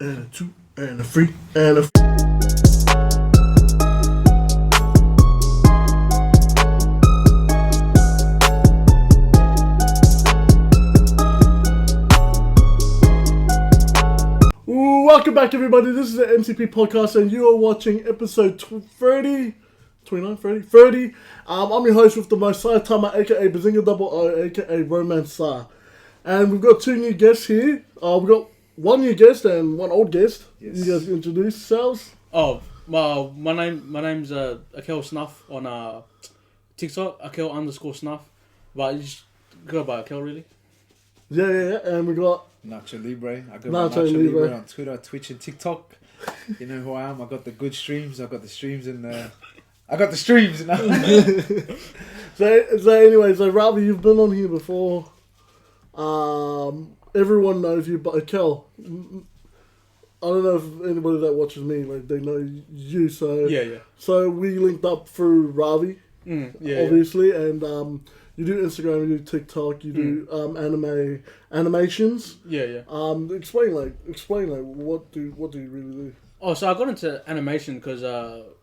and a 2 and a 3 and a Welcome back, everybody. This is the MCP podcast, and you are watching episode 30. 29, 30? 30. I'm your host with the most Saitama, aka Bazinga Double O, aka Romance Sa. And we've got two new guests here. We've got one new guest and one old guest. Yes. You guys introduce yourselves. Oh, well, my name's Ackel Snuff on TikTok, Ackel_Snuff. But you just go by Ackel, really. Yeah. And we got Nacho Libre. I go by Nacho Libre on Twitter, Twitch, and TikTok. You know who I am. I got the good streams. I got the streams in the. I got the streams now. So anyway, Ravi, you've been on here before. Everyone knows you, but Ackel, I don't know if anybody that watches me, like, they know you. So yeah. So we linked up through Ravi, obviously, and you do Instagram, you do TikTok, you do animations. Yeah. Explain what do you really do? Oh, so I got into animation because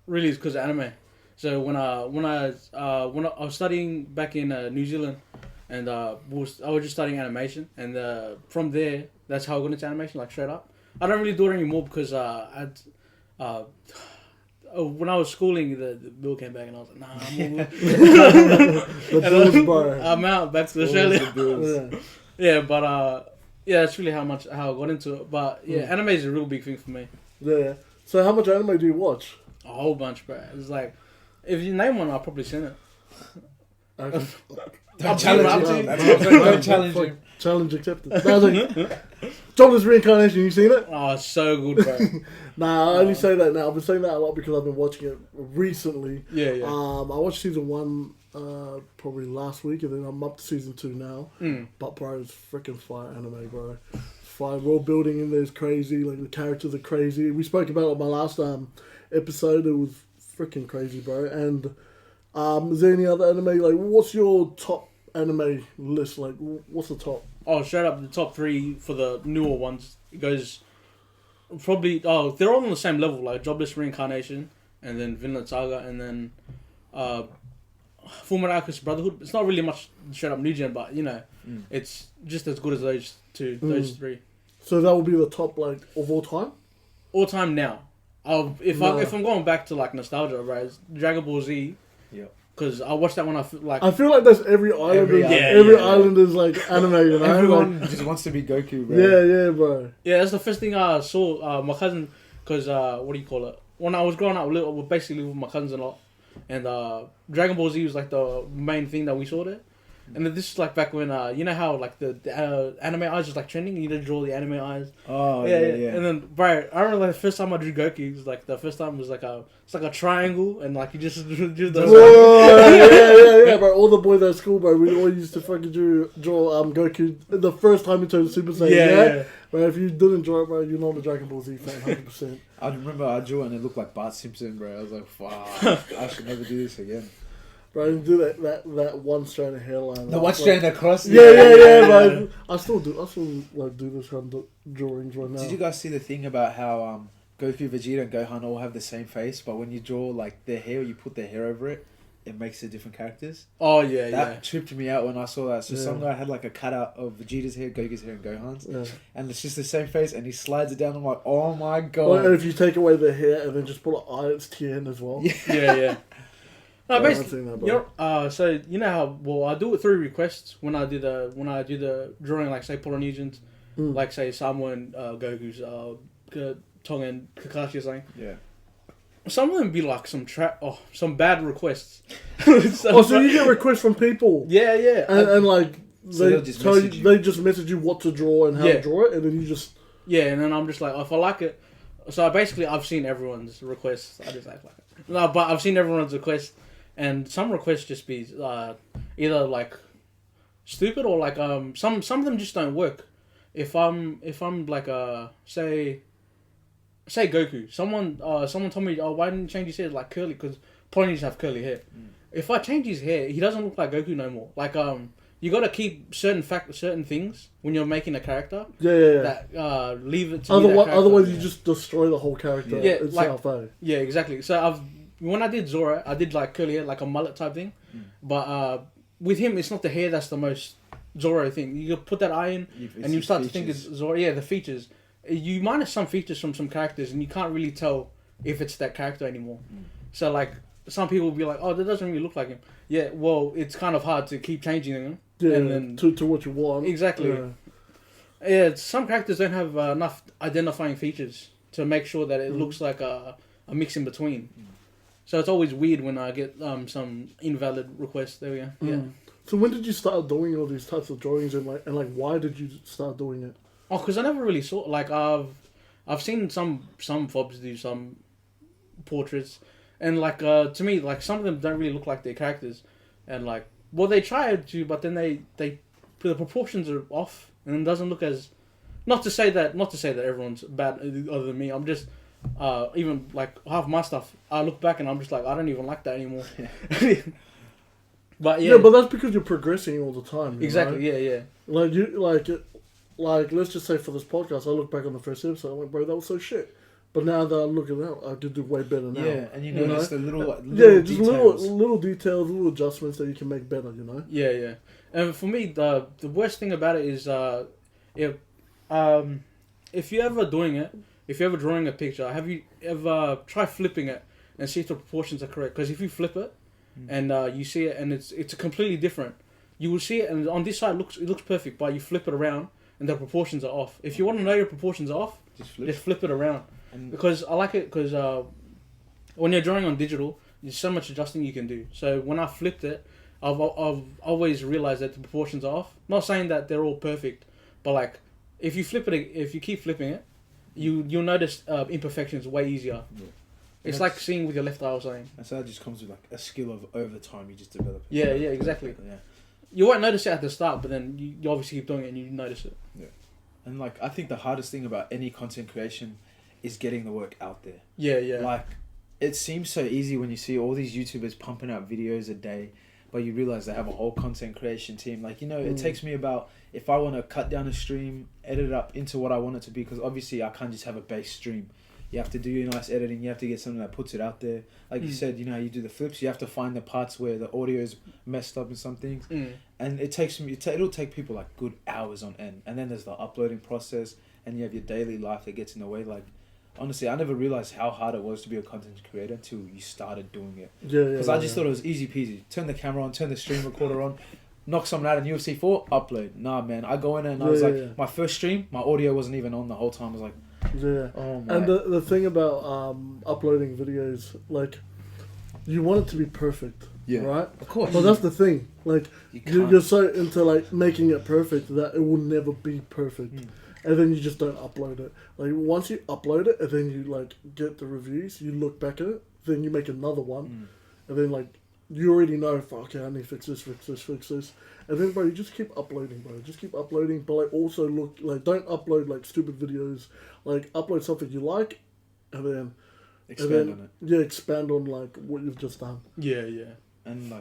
really it's because of anime. So when I was studying back in New Zealand, and I was just studying animation, and from there that's how I got into animation, like straight up. I don't really do it anymore because when I was schooling, the bill came back and I was like, nah, I'm out back to Australia. Yeah, but that's really how I got into it. But yeah, anime is a real big thing for me. Yeah. So how much anime do you watch? A whole bunch, bro. It's like, if you name one, I'll probably seen it. Okay. Don't challenge him. Challenge accepted. Jobless Reincarnation, you seen it? Oh, it's so good, bro. Nah, I only say that now. I've been saying that a lot because I've been watching it recently. Yeah. I watched season 1 probably last week, and then I'm up to season 2 now. But bro, it's freaking fire anime, bro. Fire world building in there is crazy. Like, the characters are crazy. We spoke about it on my last episode. It was freaking crazy, bro. And is there any other anime? Like, what's your top anime list? Like, what's the top? Oh, straight up the top 3 for the newer ones. It goes probably. Oh, they're all on the same level. Like Jobless Reincarnation, and then Vinland Saga, and then Fullmetal Alchemist Brotherhood. It's not really much straight up new gen, but you know, it's just as good as those two, those 3. So that will be the top, like, of all time. All time now. If I'm going back to like nostalgia, right? It's Dragon Ball Z. Yeah. Because I watched that when I feel like that's every islander. Every islander's like anime, you know. Everyone just wants to be Goku, bro. Yeah, bro. Yeah, that's the first thing I saw. My cousin, because what do you call it? When I was growing up, we were basically with my cousins a lot, and Dragon Ball Z was like the main thing that we saw there. And then this is like back when you know how like the anime eyes was like trending. You need to draw the anime eyes. Oh yeah. And then, bro, I remember like the first time I drew Goku. It was like the first time was like a triangle, and like you just drew those. Whoa, yeah, bro. All the boys at school, bro, we all used to fucking draw Goku the first time he turned Super Saiyan. Yeah. But if you didn't draw it, bro, you're not a Dragon Ball Z fan, 100%. I remember I drew it and it looked like Bart Simpson, bro. I was like, fuck, I should never do this again. Bro, you do that one strand of hairline. The one strand across. Yeah, bro. I still like do this kind of drawings right now. Did you guys see the thing about how Goku, Vegeta, and Gohan all have the same face, but when you draw like their hair, you put their hair over it, it makes it different characters? Oh yeah, that tripped me out when I saw that. So some guy had like a cutout of Vegeta's hair, Goku's hair, and Gohan's, and it's just the same face, and he slides it down. I'm like, oh my god! Well, if you take away the hair and then just put an eye, it's Tien as well. Yeah. No, basically, so you know how I do it through requests when I do the drawing, like say Polynesians, like say Samoan Goku's Tonga and Kakashi or something. Yeah. Some of them be like some bad requests. So you get requests from people. Yeah. And like they just message you what to draw and how to draw it, and then you just and then I'm just like, if I like it. So basically, I've seen everyone's requests. I just act like it. No, but I've seen everyone's requests. And some requests just be either like stupid or like some of them just don't work. If I'm like say Goku, someone told me, why didn't you change his hair like curly? Because Polynesians have curly hair. If I change his hair, he doesn't look like Goku no more. Like you got to keep certain things when you're making a character. Yeah. That leave it to Otherwise, you just destroy the whole character. Yeah, itself, yeah, exactly. So when I did Zora, I did like curly hair, like a mullet type thing. But with him, it's not the hair that's the most Zoro thing. You put that eye in, and you start to think it's Zoro. Yeah, the features. You minus some features from some characters, and you can't really tell if it's that character anymore. So like some people will be like, "Oh, that doesn't really look like him." Yeah, well, it's kind of hard to keep changing them. Yeah, and then, to what you want. Exactly. Yeah, some characters don't have enough identifying features to make sure that it looks like a mix in between. So it's always weird when I get some invalid requests. There we go. Yeah. So when did you start doing all these types of drawings and why did you start doing it? Oh, because I never really saw I've seen some fobs do some portraits, and to me some of them don't really look like their characters, and they try to, but then the proportions are off and it doesn't look as. Not to say that everyone's bad other than me. I'm just even half my stuff. I look back and I'm just like, I don't even like that anymore. But yeah, but that's because you're progressing all the time. Exactly. Know? Yeah. Let's just say for this podcast, I look back on the first episode. I went, bro, that was so shit. But now that I'm looking out, I could do way better now. Yeah, and you notice the little just details. little details, little adjustments that you can make better. You know. Yeah. And for me, the worst thing about it is if you're ever drawing a picture, have you ever tried flipping it and see if the proportions are correct? Because if you flip it and you see it and it's completely different, you will see it and on this side it looks perfect, but you flip it around and the proportions are off. If you want to know your proportions are off, just flip it around. Because I like it because when you're drawing on digital, there's so much adjusting you can do. So when I flipped it, I've always realized that the proportions are off. Not saying that they're all perfect, but if you keep flipping it, you'll notice imperfections way easier. Yeah. It's like seeing with your left eye or something. And so that just comes with a skill of over time you just develop. Yeah, exactly. Yeah. You won't notice it at the start, but then you obviously keep doing it and you notice it. Yeah. And I think the hardest thing about any content creation is getting the work out there. Yeah. It seems so easy when you see all these YouTubers pumping out videos a day, but you realize they have a whole content creation team. It takes me about, if I want to cut down a stream, edit it up into what I want it to be, because obviously I can't just have a base stream. You have to do your nice editing. You have to get something that puts it out there. Like you said, you do the flips. You have to find the parts where the audio is messed up in some things. And it'll take people good hours on end. And then there's the uploading process, and you have your daily life that gets in the way. Honestly, I never realized how hard it was to be a content creator until you started doing it. Because I just thought it was easy peasy. Turn the camera on, turn the stream recorder on, knock something out in UFC 4, upload. Nah, man. I go in and I was my first stream, my audio wasn't even on the whole time. I was like, oh my. And the thing about uploading videos, you want it to be perfect. Yeah. Right? Of course. But that's the thing. You're so into making it perfect that it will never be perfect. And then you just don't upload it. Once you upload it and then you get the reviews, you look back at it, then you make another one, and then you already know, okay, I need to fix this. And then, bro, you just keep uploading, bro. Just keep uploading, but also don't upload stupid videos. Upload something you like, and then expand on it. Yeah, expand on what you've just done. Yeah. And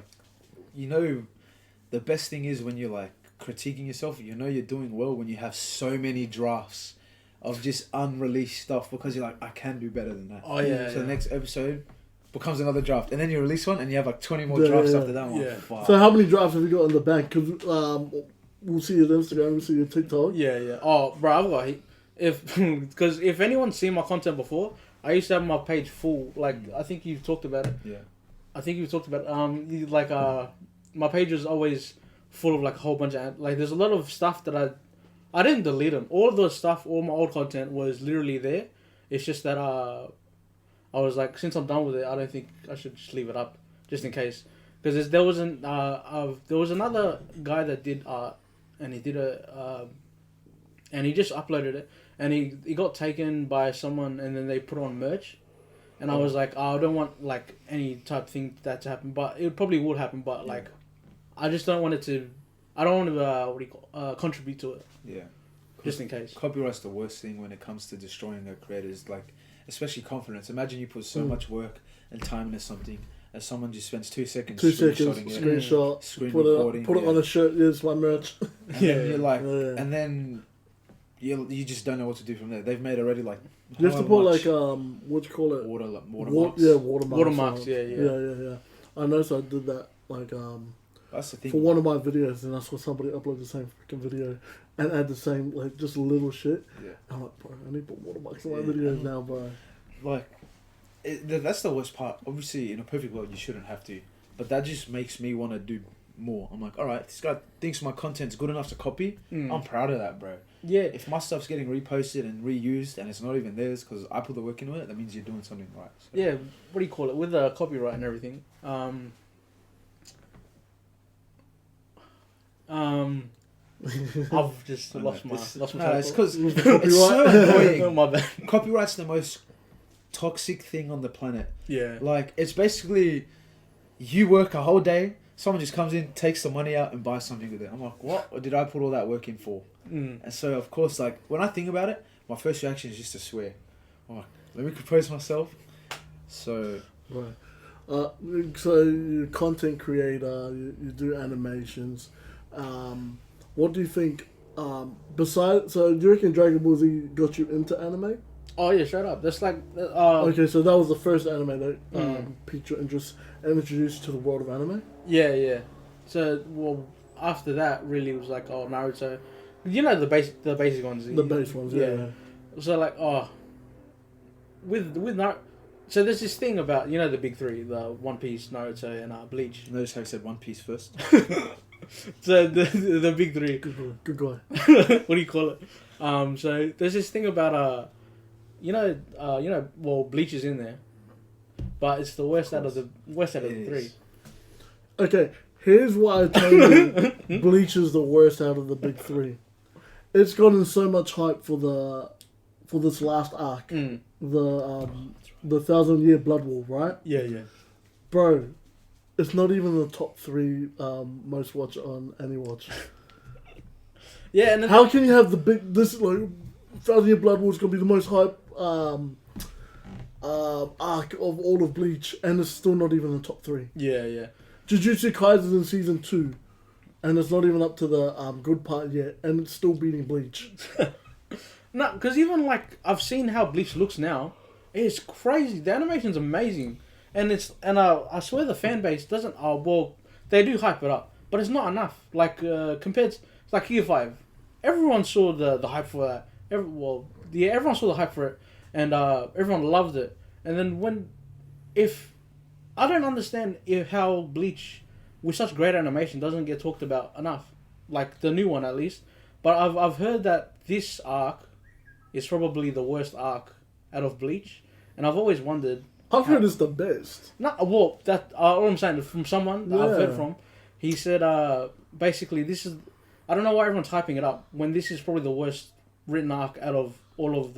the best thing is when you're critiquing yourself, you're doing well when you have so many drafts of just unreleased stuff, because you're I can do better than that. Oh yeah. So the next episode becomes another draft, and then you release one and you have 20 more drafts after that one. Yeah. So how many drafts have you got in the bank? Because we'll see your Instagram, we'll see your TikTok. Yeah. Oh, bro, I've got because if anyone's seen my content before, I used to have my page full. I think you've talked about it. Yeah. I think you've talked about it. My page was always full of a whole bunch of there's a lot of stuff that I didn't delete them. All the stuff, all my old content was literally there. It's just that I was since I'm done with it, I don't think I should just leave it up just in case, because there was another guy that did art, and he did and he just uploaded it, and he got taken by someone, and then they put on merch, and I was I don't want any type of thing that to happen, but it probably would happen, but I just don't want it to. I don't want to contribute to it. Yeah. Just in case. Copyright's the worst thing when it comes to destroying a creator's especially confidence. Imagine you put so much work and time into something, and someone just spends 2 seconds. 2 seconds, screenshotting it, screenshot, screen put recording, it on a shirt. Here's my merch. And then you're like, Yeah. and then you just don't know what to do from there. They've made already like. You have to put like what do you call it? Watermarks. Yeah, watermarks. Watermarks, yeah. I noticed I did that like That's the thing. for one of my videos, and I saw somebody upload the same freaking video and add the same like just little shit. Yeah. I'm like, bro, I need to put watermarks in my videos now, bro. Like, that's the worst part. Obviously, in a perfect world, you shouldn't have to, but that just makes me want to do more. I'm like, all right, this guy thinks my content's good enough to copy. I'm proud of that, bro. Yeah. If my stuff's getting reposted and reused and it's not even theirs because I put the work into it, that means you're doing something right. So. Yeah, what do you call it? With the copyright and everything. I've just lost my No, it's because With the it's so annoying. Oh, my bad. Copyright's the most toxic thing on the planet. Yeah. Like, it's basically you work a whole day, someone just comes in, takes the money out and buys something with it. I'm like, what? Or did I put all that work in for? And so, of course, like, when I think about it, my first reaction is just to swear. I'm like, let me compose myself. So... Right. So you're a content creator, you do animations. What do you think, besides, so do you reckon Dragon Ball Z got you into anime? Oh yeah, shut up. That's like Okay, so that was the first anime that piqued your interest and introduced you to the world of anime? yeah. So well, after that really was like Naruto. You know the basic ones. The base ones, yeah. So like with Naruto. So there's this thing about, you know, the big three, the One Piece, Naruto, and Bleach. Notice how you said One Piece first. So the big three. Good guy. What do you call it? So there's this thing about well, Bleach is in there, but it's the worst out of the three. Okay, here's why I told you Bleach is the worst out of the big three. It's gotten so much hype for this last arc, the 1,000-year Blood War, right? Yeah. Bro, it's not even the top 3 most watched on AnyWatch. Yeah, and how can you have this like 1,000-year Blood War is gonna be the most hype arc of all of Bleach, and it's still not even the top 3. Yeah. Jujutsu Kaisen's in season 2, and it's not even up to the good part yet, and it's still beating Bleach. No, because even like I've seen how Bleach looks now, it's crazy. The animation's amazing, and I swear the fan base doesn't. Well, they do hype it up, but it's not enough. Like compared to like Gear 5, everyone saw the hype for that. Everyone saw the hype for it, and everyone loved it. And then I don't understand how Bleach, with such great animation, doesn't get talked about enough, like the new one at least. But I've heard that this arc is probably the worst arc out of Bleach, and I've always wondered. I've heard it's the best. No, well, that all I'm saying from someone that I've heard from, he said basically this is. I don't know why everyone's hyping it up when this is probably the worst written arc out of all of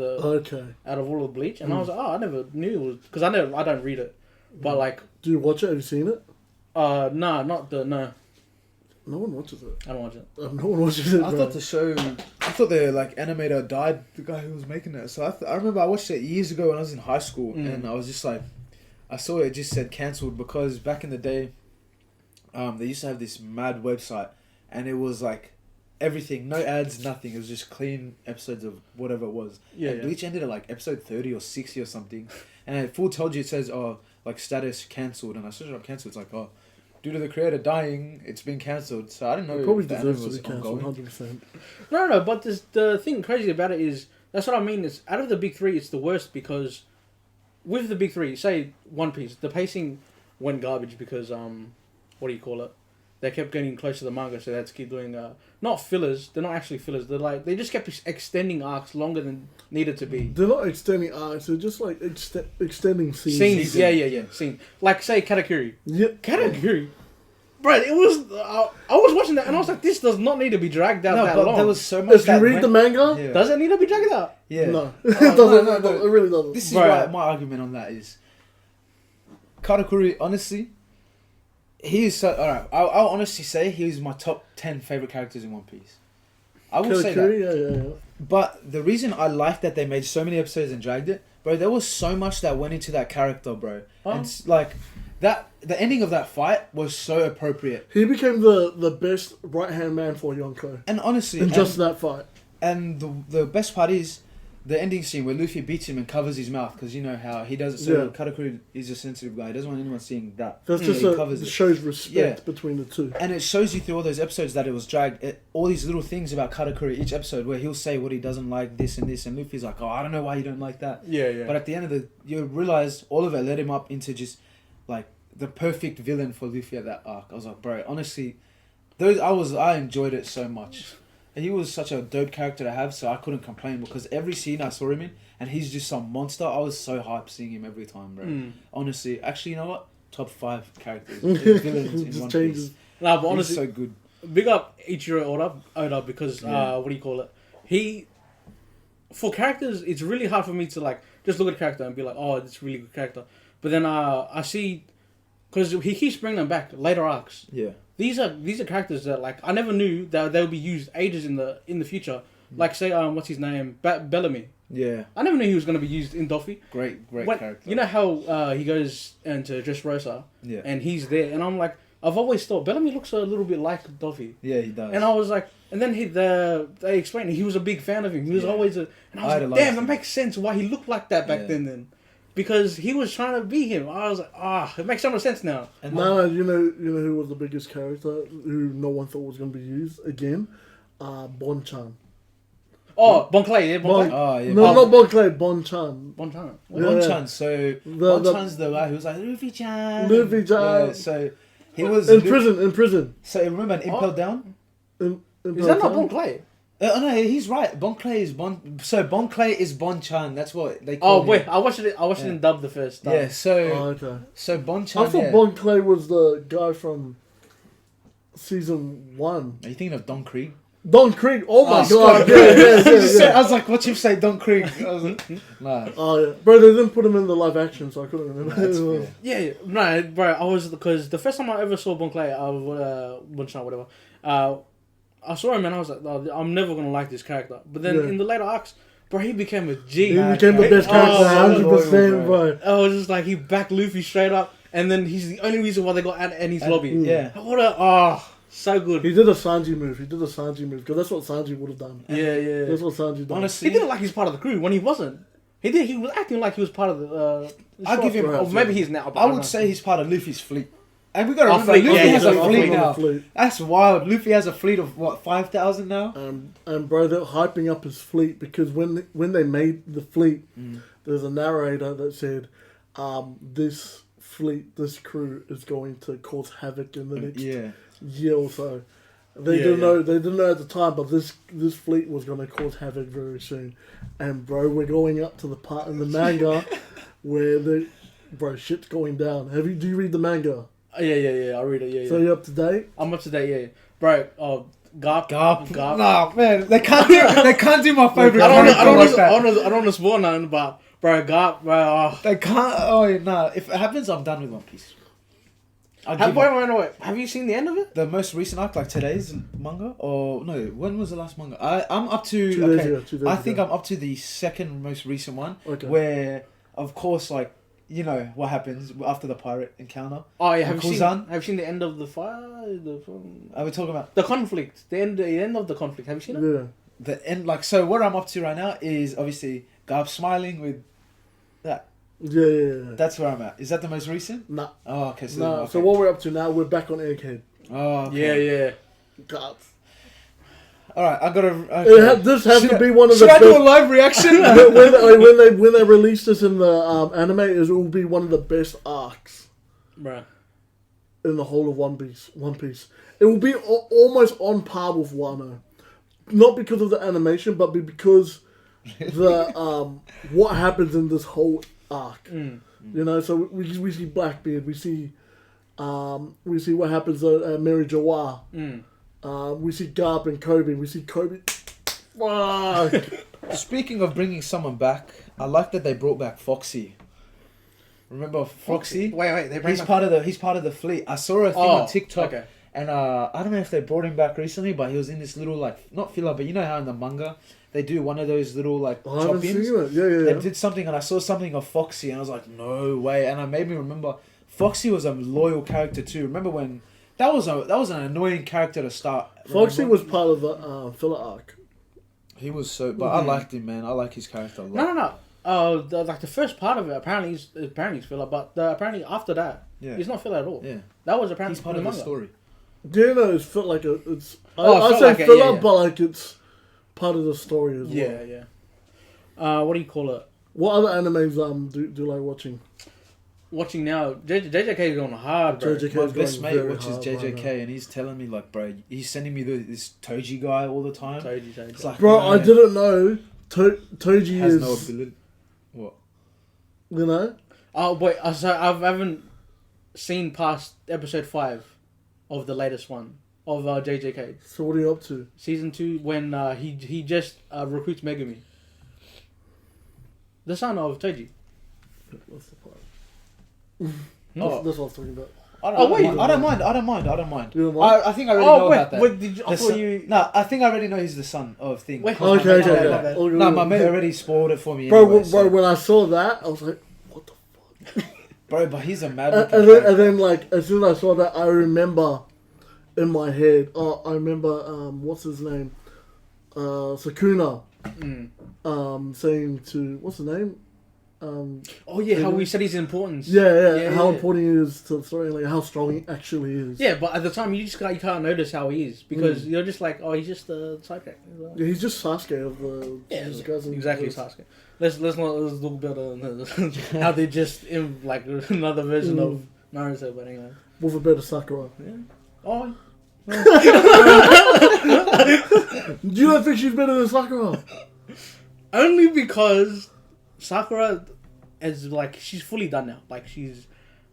Bleach, and I was like, I never knew it was, because I don't read it, but like. Do you watch it? Have you seen it? No. No one watches it. I don't watch it. No one watches it. I thought the like animator died, the guy who was making it. So I remember I watched it years ago when I was in high school, and I was just like, I saw it just said cancelled, because back in the day, they used to have this mad website, and it was like everything, no ads, nothing. It was just clean episodes of whatever it was. Yeah. Bleach ended at like episode 30 or 60 or something, and it full told you, it says like status cancelled, and I searched up cancelled. It's like due to the creator dying, it's been cancelled. So I didn't know. It probably if the deserves anime to be cancelled, ongoing. 100%. No. But the thing crazy about it is, that's what I mean. Is out of the big three, it's the worst because with the big three, say One Piece, the pacing went garbage because what do you call it? They kept getting close to the manga, so they had to keep doing not fillers. They're not actually fillers. They just kept extending arcs longer than needed to be. They're not extending arcs. They're just like extending scenes. Scenes, yeah. Scene. Like say Katakuri. Yeah. Katakuri. Bro, it was. I was watching that and I was like, this does not need to be dragged out that long. There was so much. If you read the manga, Yeah. Does it need to be dragged out? Yeah. no, it doesn't. no. It really doesn't. This is Right. why my argument on that is Katakuri, honestly, he is so... Alright, I'll honestly say he is my top 10 favourite characters in One Piece. I will say that. Yeah. But the reason I like that they made so many episodes and dragged it, bro, there was so much that went into that character, bro. Oh. And like, the ending of that fight was so appropriate. He became the best right-hand man for Yonko. And honestly, In just that fight. And the best part is the ending scene where Luffy beats him and covers his mouth, because you know how he does it. So Katakuri is a sensitive guy. He doesn't want anyone seeing that. That's just it shows respect between the two. And it shows you through all those episodes that it was dragged. All these little things about Katakuri each episode where he'll say what he doesn't like, this and this, and Luffy's like, oh, I don't know why you don't like that. Yeah. But at the end of you realize all of it led him up into just like the perfect villain for Luffy at that arc. I was like, bro, honestly, I enjoyed it so much. He was such a dope character to have, so I couldn't complain, because every scene I saw him in, and he's just some monster. I was so hyped seeing him every time, bro. Honestly, actually, you know what? Top 5 characters, villains in One Piece. Nah, but honestly, he's so good. Big up Ichiro Oda because what do you call it? For characters, it's really hard for me to like just look at a character and be like, oh, it's a really good character. But then I see, because he keeps bringing them back later arcs. Yeah. These are characters that like I never knew that they would be used ages in the future. Like say what's his name, Bellamy. Yeah. I never knew he was going to be used in Doffy. Great character. You know how he goes into Dressrosa. Yeah. And he's there, and I'm like, I've always thought Bellamy looks a little bit like Doffy. Yeah, he does. And I was like, and then they explained he was a big fan of him. He was always and I was like, damn, that makes sense why he looked like that back then. Because he was trying to be him. I was like, it makes so much sense now. And you know who was the biggest character who no one thought was going to be used again? Bon-chan. Oh, Bon Clay, yeah, Bon Clay. Oh, yeah. No, not Bon Clay, Bon-chan. Bon-chan. Bon-chan, so Bon-chan's the guy who was like, Luffy-chan. Luffy-chan. Yeah, so he was... In prison. So remember in Impel Down? Is that not Bon Clay? Oh no, he's right. Bon Clay is So Bon Clay is Bon-chan. That's what they call him. Wait, I watched it in dub the first time. Yeah, so... okay. So Bon-chan, I thought Bon Clay was the guy from season 1. Are you thinking of Don Krieg? Don Krieg. Oh my god. Yeah. I was like, what's him say, Don Krieg? I was like, nah. Oh yeah, bro. They didn't put him in the live action, so I couldn't remember. Yeah, no, bro. I was because the first time I ever saw Bon Clay, Bon-chan, whatever. I saw him and I was like, oh, I'm never gonna like this character. But then in the later arcs, bro, he became a G. He became the best character, 100%, bro. I was just like, he backed Luffy straight up, and then he's the only reason why they got out in his lobby. Yeah. So good. He did a Sanji move. Because that's what Sanji would have done. Yeah. That's what Sanji done. Honestly, he didn't like he's part of the crew when he wasn't. He did. He was acting like he was part of the. I'll give him. Or maybe he's now. I would say he's part of Luffy's fleet. And we got to remember, Luffy has a fleet now. That's wild. Luffy has a fleet of what, 5,000 now? And bro, they're hyping up his fleet because when they made the fleet, there's a narrator that said, this fleet, this crew is going to cause havoc in the next year or so. They didn't know at the time, but this fleet was going to cause havoc very soon. And bro, we're going up to the part in the manga where shit's going down. Do you read the manga? Yeah, I read it. Yeah. So you're up to date? I'm up to date. Yeah, bro. Garp. Nah, man, they can't do my favorite. I don't want to spoil nothing, but bro, Garp, bro. They can't. Oh nah, if it happens, I'm done with One Piece. Wait. Have you seen the end of it? The most recent arc, like today's manga, or no? When was the last manga? I'm up to. 2 days ago, 2 days I think ago. I'm up to the second most recent one, where, of course, like you know what happens after the pirate encounter. Oh yeah, have you seen the end of the fire? Are we talking about the conflict? The end of the conflict. Have you seen it? Yeah. The end, like so. What I'm up to right now is obviously Garp smiling with that. Yeah. That's where I'm at. Is that the most recent? Nah. Oh, okay. So what we're up to now, we're back on Egghead. Oh, okay. Yeah. God. All right, I gotta. This has to be one of the. Should I do a live reaction? when they release this in the anime, it will be one of the best arcs, bruh, in the whole of One Piece. It will be almost on par with Wano, not because of the animation, but because the what happens in this whole arc. You know, so we see Blackbeard, we see what happens at Mary Jawar. We see Garp and Kobe. We see Kobe. Fuck. Speaking of bringing someone back, I like that they brought back Foxy. Remember Foxy? Wait. He's part of the fleet. I saw a thing on TikTok, and I don't know if they brought him back recently, but he was in this little like not filler, but you know how in the manga they do one of those little like chop-ins. Yeah. They did something, and I saw something of Foxy, and I was like, no way, and it made me remember. Foxy was a loyal character too. Remember when that was an annoying character to start. Foxy remember? was part of the filler arc. He was so, but I liked him, man. I like his character a lot. No. Like the first part of it, apparently he's filler, but apparently after that, Yeah. he's not filler at all. Yeah, That was apparently he's part of the story. Do you know it's felt like it's? Oh, it I felt say like it, filler, yeah. but like it's part of the story as well. Yeah. What do you call it? What other animes do you like watching? Watching now, JJK is going hard, bro. JJK My is best going mate very watches hard right JJK, now. and he's telling me like, bro, he's sending me this Toji guy all the time. Toji. It's like, Bro, I man, didn't know Toji has is. no ability. What? You know? Oh wait, so I haven't seen past episode 5 of the latest one of JJK So what are you up to? season 2 when he just recruits Megumi, the son of Toji. What's the part? Oh. That's what I was talking about. I Oh, wait. don't mind. I don't mind. You don't mind? I think I already know about that. Wait, did you, I The thought son- you. No, I think I already know he's the son of thing. Wait. Because my Okay, mate told me okay. that. Oh, No, my mate already spoiled it for me. Bro, Anyway, so- when I saw that, I was like, what the Bro, but he's a mad. and then like as soon as I saw that, I remember in my head. Oh, I remember what's his name, Sakuna, saying to what's the name, Oh yeah, how we said his importance. yeah, how important he is to the story, like how strong he actually is. Yeah, but at the time you can't notice how he is because you're just like, oh, he's just a sidekick. Yeah, he's just Sasuke of the Jujutsu Kaisen. Exactly, Sasuke. Let's look better how they just in like another version of Naruto, but anyway. with a better Sakura. Yeah. Oh. Do you not think she's better than Sakura? Only because Sakura is like she's fully done now. Like she's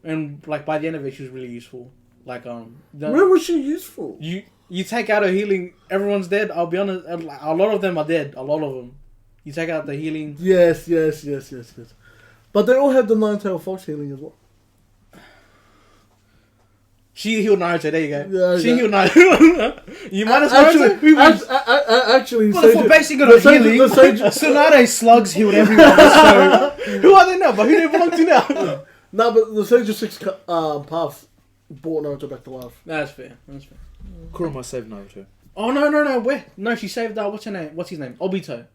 and like by the end of it she was really useful. Like Where was she useful? you take out her healing, everyone's dead. I'll be honest, a lot of them are dead. A lot of them. You take out the healing. Yes. But they all have the Nine-Tailed Fox healing as well. She healed Naruto. There you go. Yeah, She yeah. healed Naruto. You minus Naruto. Who wins? Actually, Well, if we're basing it on healing, Tsunade slugs healed everyone. So Who are they now? But who do they belong to now? No, but the Sage of Six path brought Naruto back to life. That's fair. Kurama saved Naruto. Oh no! Where? No, she saved what's her name? What's his name? Obito.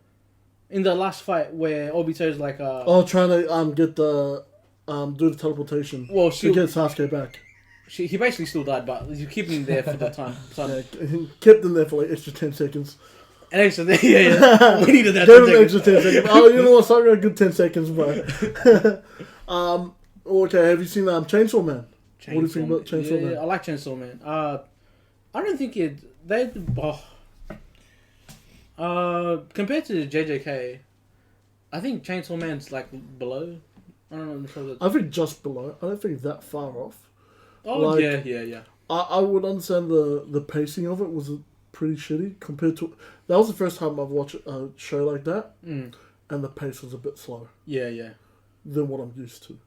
In the last fight where Obito's like Trying to get the do the teleportation. Well, to get Sasuke back. he basically still died, but you keep him there for the time. So, Yeah, he kept them there for like extra 10 seconds. and extra, yeah. We needed that. Gave 10 him extra seconds. 10 seconds. Oh, you know what? Sorry, a good 10 seconds, bro. Okay, have you seen Chainsaw Man? What do you think about Chainsaw Man? Yeah, I like Chainsaw Man. I don't think compared to JJK, I think Chainsaw Man's like below. I don't know. I'm sure that. I think just below. I don't think that far off. Oh like- yeah. I would understand the pacing of it was pretty shitty compared to... That was the first time I've watched a show like that, and the pace was a bit slow Yeah. than what I'm used to.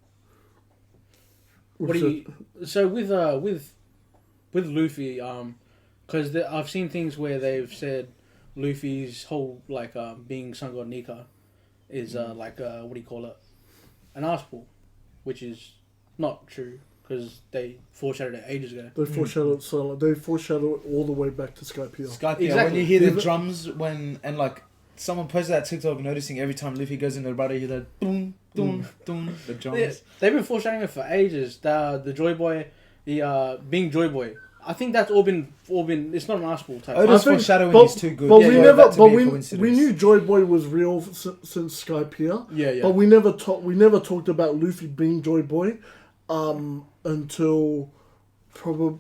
What do you? So with Luffy, because I've seen things where they've said Luffy's whole like being Sun God Nika is like what do you call it? An arsepool, which is not true because they foreshadowed it ages ago. They foreshadowed they foreshadowed it all the way back to Skypiea. Skype, Exactly. when you hear the Even- drums and like someone posted that TikTok noticing every time Luffy goes into the battle, you hear that boom, boom, boom, the drums. Yeah, they've been foreshadowing it for ages. The Joy Boy, the being Joy Boy. I think that's all been. It's not an arsepool type. Oda's I think- foreshadowing but- is too good. But Yeah, we yeah, never. that to But be a we coincidence. knew Joy Boy was real since Skypiea. Yeah. But we never talked about Luffy being Joy Boy, until probably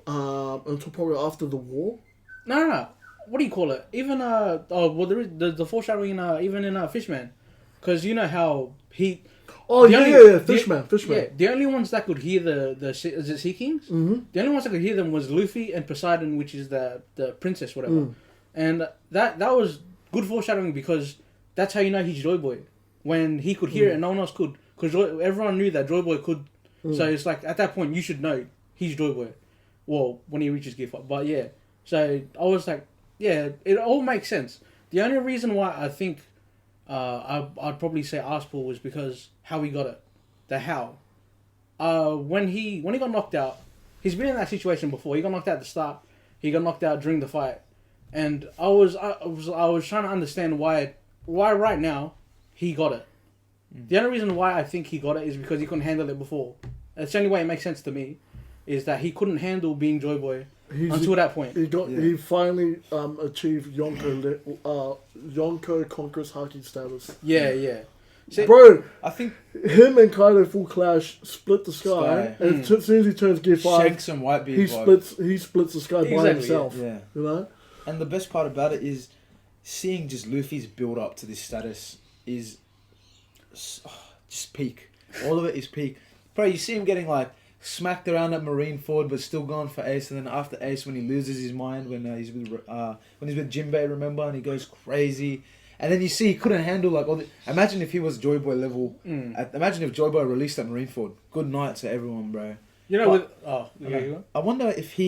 after the war. No. What do you call it? Even there is the foreshadowing even in Fishman, because you know how he. Oh The yeah, only- Fishman. Yeah, the only ones that could hear the is it Sea Kings? Mm-hmm. The only ones that could hear them was Luffy and Poseidon, which is the princess, whatever. And that was good foreshadowing because that's how you know he's Joy Boy. When he could hear it and no one else could, because everyone knew that Joy Boy could. So it's like at that point you should know he's Joy Boy. Well, when he reaches Gear 5. But yeah, so I was like, yeah, it all makes sense. The only reason why I think I'd probably say Arspool was because how he got it. The how. when he got knocked out, he's been in that situation before. He got knocked out at the start. He got knocked out during the fight, and I was trying to understand why right now he got it. The only reason why I think he got it is because he couldn't handle it before. That's the only way it makes sense to me, is that he couldn't handle being Joy Boy until that point. He finally achieved Yonko Conquerors Haki status. Yeah. See, Bro, I think him and Kaido full clash, split the sky. And as soon as he turns Gear 5, Shanks and Whitebeard he splits the sky by himself. Yeah. You know? And the best part about it is seeing just Luffy's build up to this status is just peak. All of it is peak. Bro, you see him getting like smacked around at Marineford, but still going for Ace. And then after Ace, when he loses his mind, when he's with Jinbei, remember, and he goes crazy. And then you see he couldn't handle like all the. Imagine if he was Joy Boy level. Imagine if Joy Boy released at Marineford. Good night to everyone, bro. You know, I wonder if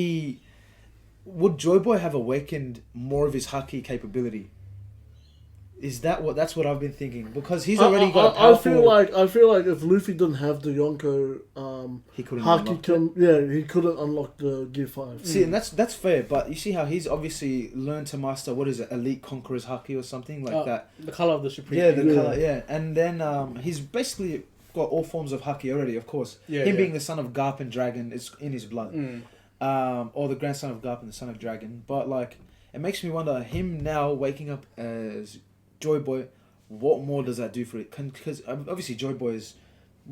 would Joy Boy have awakened more of his haki capability. Is that's what I've been thinking, because he's already got. I feel like if Luffy didn't have the Yonko he couldn't haki, he couldn't unlock the Gear 5. See, and that's fair, but you see how he's obviously learned to master, what is it, Elite Conqueror's haki or something like that. The color of the Supreme. Yeah, color. Yeah, and then he's basically got all forms of haki already. Of course, being the son of Garp and Dragon is in his blood, or the grandson of Garp and the son of Dragon. But like, it makes me wonder, him now waking up as Joy Boy, what more does that do for it? Because obviously Joy Boy is,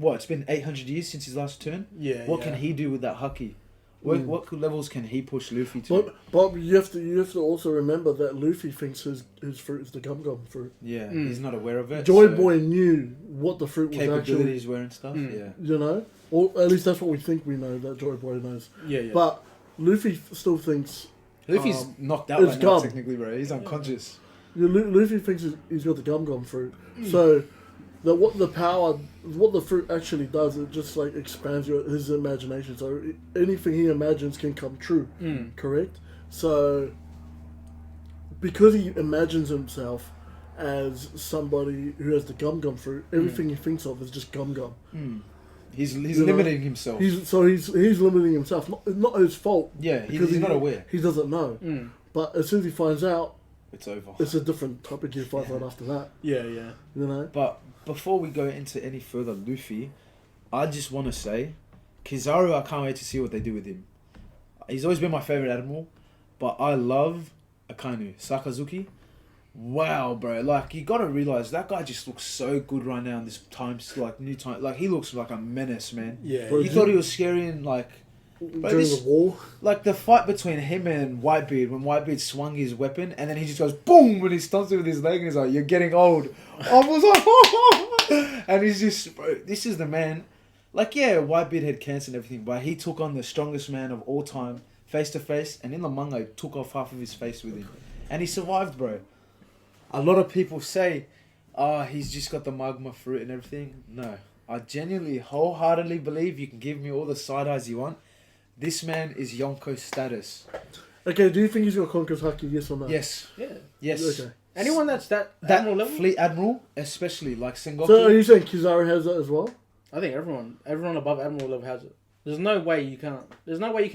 it's been 800 years since his last turn? What can he do with that haki? What levels can he push Luffy to? But you have to also remember that Luffy thinks his fruit is the Gum Gum fruit. Yeah, he's not aware of it. Joy Boy knew what the fruit was capabilities actually. were and stuff. Yeah, you know, or at least that's what we think we know, that Joy Boy knows. Yeah. But Luffy still thinks Luffy's knocked out right now, technically, bro. He's unconscious. Luffy thinks he's got the Gum Gum fruit, so what the fruit actually does, it just like expands his imagination. So anything he imagines can come true. Correct. So because he imagines himself as somebody who has the Gum Gum fruit, everything he thinks of is just Gum Gum. He's limiting himself. He's limiting himself. Not his fault. Yeah, he's not aware. He doesn't know. But as soon as he finds out, it's over. It's a different type of Gear 5 right after that. Yeah. You know? But before we go into any further Luffy, I just want to say, Kizaru, I can't wait to see what they do with him. He's always been my favourite admiral, but I love Akainu. Sakazuki. Wow, bro. Like, you got to realise, that guy just looks so good right now in this new time. Like, he looks like a menace, man. Yeah. Bro, you thought he was scary and, like... During the war? Like, the fight between him and Whitebeard, when Whitebeard swung his weapon, and then he just goes, boom, and he stomps it with his leg, and he's like, you're getting old. I was like, and he's just, bro, this is the man. Like, yeah, Whitebeard had cancer and everything, but he took on the strongest man of all time, face to face, and in the manga, he took off half of his face with him. And he survived, bro. A lot of people say, he's just got the magma fruit and everything. No, I genuinely, wholeheartedly believe you can give me all the side eyes you want. This man is Yonko status. Okay, do you think he's got Conqueror's Haki, yes or no? Yes. Yeah. Yes. Okay. Anyone that's that admiral level? Fleet Admiral, especially like Sengoku. So are you saying Kizaru has that as well? I think everyone above admiral level has it. There's no way you can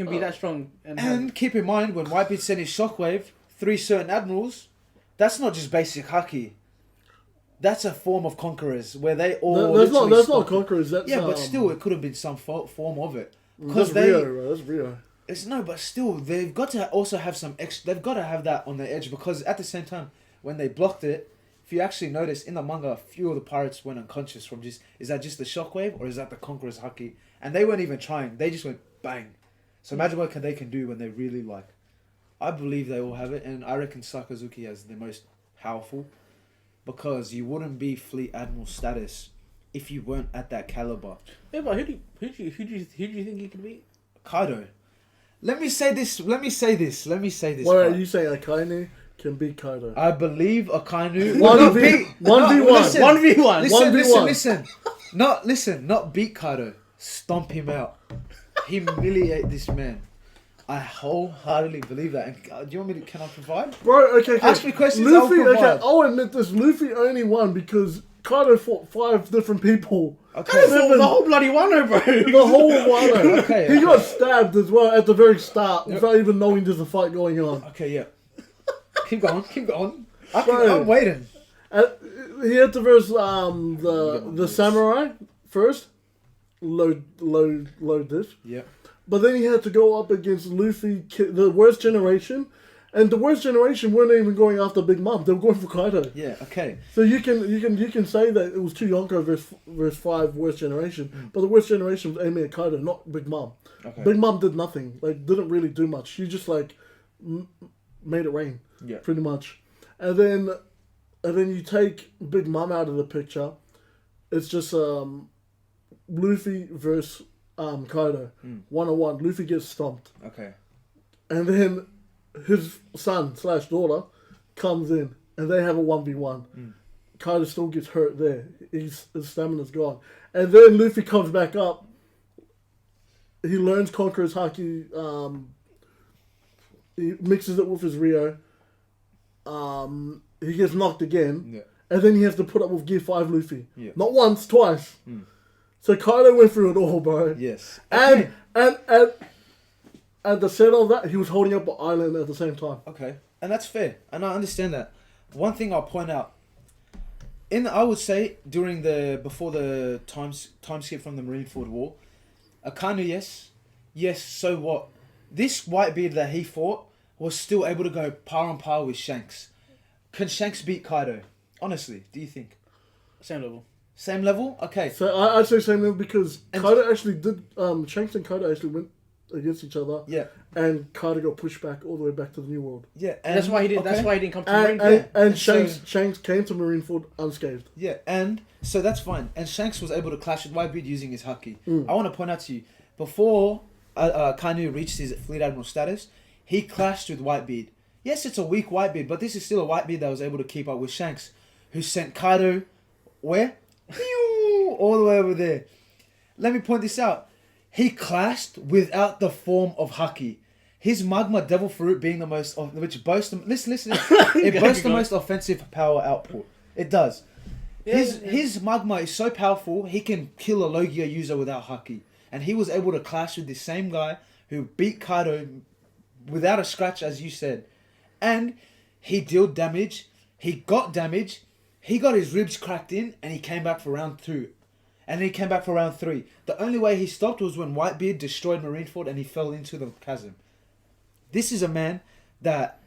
be that strong. And keep in mind, when Whitebeard sent his shockwave, 3 certain admirals, that's not just basic haki. That's a form of conquerors where they all. That's not conquerors. That's, but still, it could have been some form of it. Because that's Rio. It's no, but still, they've got to also have some extra. They've got to have that on their edge, because at the same time, when they blocked it, if you actually notice in the manga, a few of the pirates went unconscious from is that just the shockwave or is that the Conqueror's Haki? And they weren't even trying. They just went bang. So imagine what they can do when they really like. I believe they all have it, and I reckon Sakazuki has the most powerful, because you wouldn't be Fleet Admiral status if you weren't at that caliber. Yeah, but who do you think he could be? Kaido. Let me say this. Why are you saying Akainu can beat Kaido? I believe Akainu. 1v1. Listen. Not beat Kaido. Stomp him out. Humiliate this man. I wholeheartedly believe that. And, do you want me to? Can I provide? Bro, okay. Ask me questions. Luffy, I'll provide. I'll admit this. Luffy only won because Kaido fought 5 different people. Okay. The whole bloody Wano, bro. The whole Wano. Okay, He got stabbed as well at the very start without even knowing there's a fight going on. Okay, yeah. Keep going. Bro. I'm waiting. He had to verse the samurai first. Load this. Yeah. But then he had to go up against Luffy, the worst generation. And the worst generation weren't even going after Big Mom. They were going for Kaido. Yeah. Okay. So you can say that it was 2 Yonko versus 5 worst generation, but the worst generation was aiming at Kaido, not Big Mom. Okay. Big Mom did nothing. Like didn't really do much. She just like made it rain. Yeah. Pretty much. And then you take Big Mom out of the picture. It's just Luffy versus Kaido. 1-on-1. Luffy gets stomped. Okay. And then his son/daughter comes in and they have a 1v1. Kaido still gets hurt there. His stamina's gone. And then Luffy comes back up. He learns Conqueror's Haki. He mixes it with his Rio. He gets knocked again. Yeah. And then he has to put up with Gear 5 Luffy. Yeah. Not once, twice. So Kaido went through it all, bro. Yes. And at the center of that, he was holding up an island at the same time. Okay, and that's fair, and I understand that. One thing I'll point out, I would say before the time skip from the Marineford War, Akainu, yes. So what? This Whitebeard that he fought was still able to go par on par with Shanks. Can Shanks beat Kaido? Honestly, do you think? Same level. Same level? Okay. So I'd say same level because Kaido actually did. Shanks and Kaido actually went against each other. Yeah. And Kaido got pushed back all the way back to the New World. Yeah. And that's why he did. Okay. That's why he didn't come to Marineford. And so, Shanks came to Marineford unscathed. Yeah, and so that's fine. And Shanks was able to clash with Whitebeard using his Haki. I want to point out to you, before Akainu reached his Fleet Admiral status, he clashed with Whitebeard. Yes, it's a weak Whitebeard, but this is still a Whitebeard that was able to keep up with Shanks, who sent Kaido where? All the way over there. Let me point this out. He clashed without the form of Haki. His Magma Devil Fruit being the most, which boasts, listen, it boasts the most offensive power output. It does. His Magma is so powerful, he can kill a Logia user without Haki. And he was able to clash with the same guy who beat Kaido without a scratch, as you said. And he dealt damage, he got damage, he got his ribs cracked in, and he came back for round 2. And then he came back for round 3. The only way he stopped was when Whitebeard destroyed Marineford and he fell into the chasm. This is a man that,